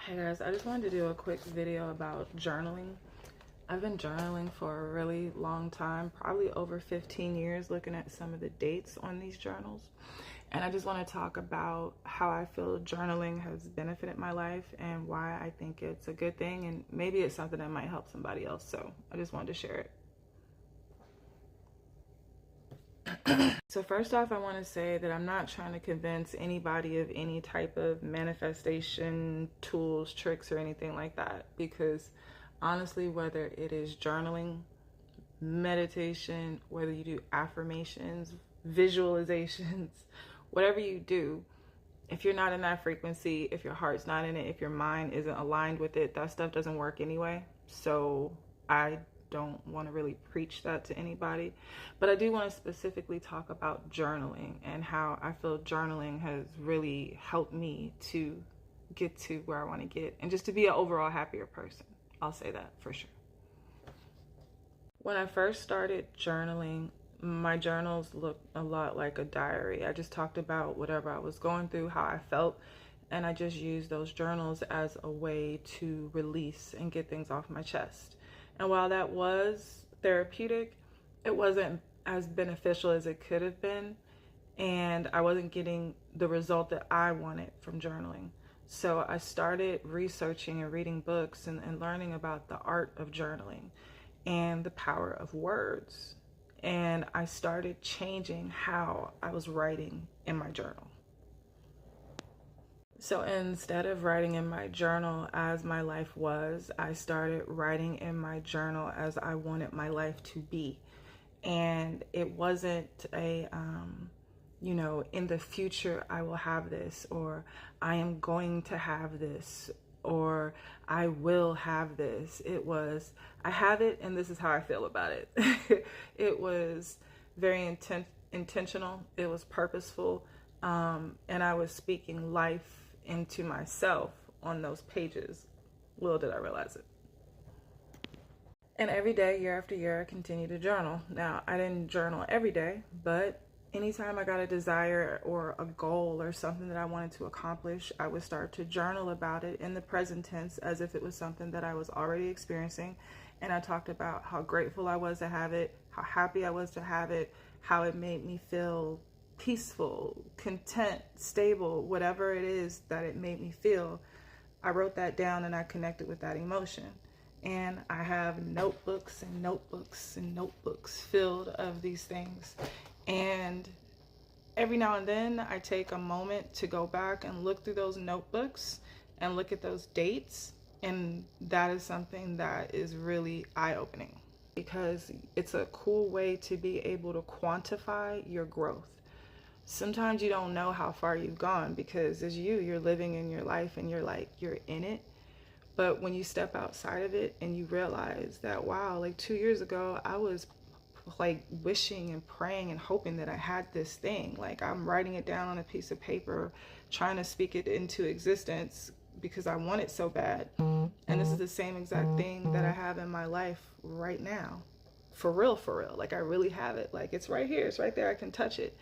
Hey guys, I just wanted to do a quick video about journaling. I've been journaling for a really long time, probably over 15 years, looking at some of the dates on these journals. And I just want to talk about how I feel journaling has benefited my life and why I think it's a good thing, and maybe it's something that might help somebody else. So I just wanted to share it. So first off, I want to say that I'm not trying to convince anybody of any type of manifestation tools, tricks, or anything like that, because honestly, whether it is journaling, meditation, whether you do affirmations, visualizations, whatever you do, if you're not in that frequency, if your heart's not in it, if your mind isn't aligned with it, that stuff doesn't work anyway. So I don't want to really preach that to anybody, but I do want to specifically talk about journaling and how I feel journaling has really helped me to get to where I want to get and just to be an overall happier person. I'll say that for sure. When I first started journaling, my journals looked a lot like a diary. I just talked about whatever I was going through, how I felt, and I just used those journals as a way to release and get things off my chest. And while that was therapeutic, it wasn't as beneficial as it could have been, and I wasn't getting the result that I wanted from journaling. So I started researching and reading books and learning about the art of journaling and the power of words. And I started changing how I was writing in my journal. So instead of writing in my journal as my life was, I started writing in my journal as I wanted my life to be. And it wasn't in the future I will have this, or I am going to have this, or I will have this. It was, I have it and this is how I feel about it. It was very intentional. It was purposeful. And I was speaking life into myself on those pages. Little did I realize it. And every day, year after year, I continued to journal. Now, I didn't journal every day, but anytime I got a desire or a goal or something that I wanted to accomplish, I would start to journal about it in the present tense as if it was something that I was already experiencing. And I talked about how grateful I was to have it, how happy I was to have it, how it made me feel peaceful, content, stable, whatever it is that it made me feel. I wrote that down and I connected with that emotion. And I have notebooks and notebooks and notebooks filled of these things. And every now and then I take a moment to go back and look through those notebooks and look at those dates. And that is something that is really eye-opening, because it's a cool way to be able to quantify your growth. Sometimes you don't know how far you've gone because as you're living in your life and you're in it. But when you step outside of it and you realize that, wow, like 2 years ago, I was like wishing and praying and hoping that I had this thing. Like I'm writing it down on a piece of paper, trying to speak it into existence because I want it so bad. And this is the same exact thing that I have in my life right now. For real, for real. Like I really have it. Like it's right here. It's right there. I can touch it.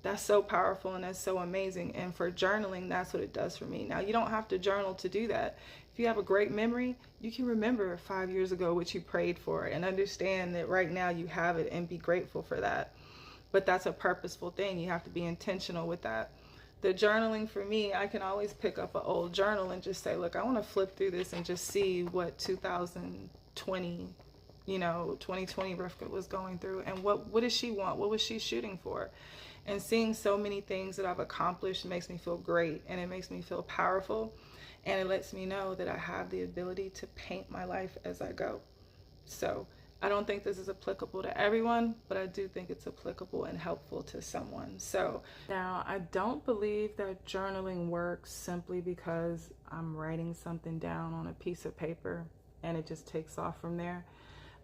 That's so powerful and that's so amazing. And for journaling, that's what it does for me. Now, you don't have to journal to do that. If you have a great memory, you can remember 5 years ago what you prayed for and understand that right now you have it and be grateful for that. But that's a purposeful thing. You have to be intentional with that. The journaling for me, I can always pick up an old journal and just say, look, I want to flip through this and just see what 2020 Rivka was going through, and what did she want? What was she shooting for? And seeing so many things that I've accomplished makes me feel great, and it makes me feel powerful, and it lets me know that I have the ability to paint my life as I go. So I don't think this is applicable to everyone, but I do think it's applicable and helpful to someone. So now, I don't believe that journaling works simply because I'm writing something down on a piece of paper and it just takes off from there.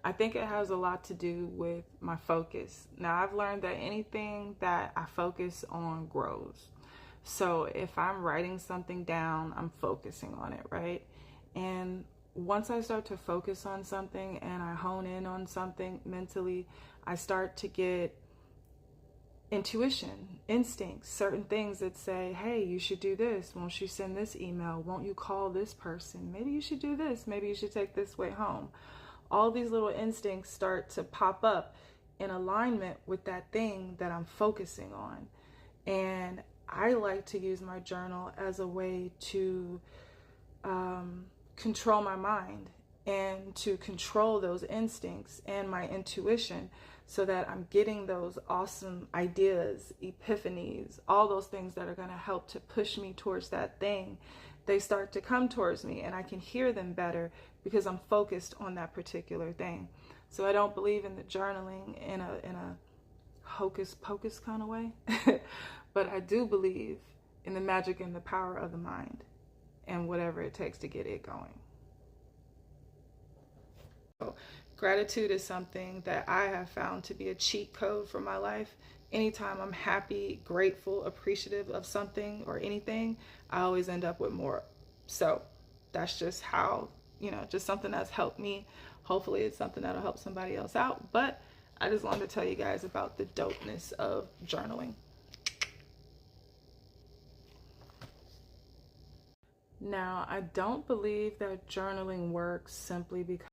I think it has a lot to do with my focus. Now, I've learned that anything that I focus on grows. So if I'm writing something down, I'm focusing on it, right? And once I start to focus on something and I hone in on something mentally, I start to get intuition, instincts, certain things that say, hey, you should do this. Won't you send this email? Won't you call this person? Maybe you should do this. Maybe you should take this way home. All these little instincts start to pop up in alignment with that thing that I'm focusing on. And I like to use my journal as a way to control my mind and to control those instincts and my intuition, so that I'm getting those awesome ideas, epiphanies, all those things that are going to help to push me towards that thing. They start to come towards me and I can hear them better because I'm focused on that particular thing. So I don't believe in the journaling in a hocus pocus kind of way, but I do believe in the magic and the power of the mind and whatever it takes to get it going. So, gratitude is something that I have found to be a cheat code for my life. Anytime I'm happy, grateful, appreciative of something or anything, I always end up with more. So that's just how, just something that's helped me. Hopefully it's something that'll help somebody else out. But I just wanted to tell you guys about the dopeness of journaling. Now, I don't believe that journaling works simply because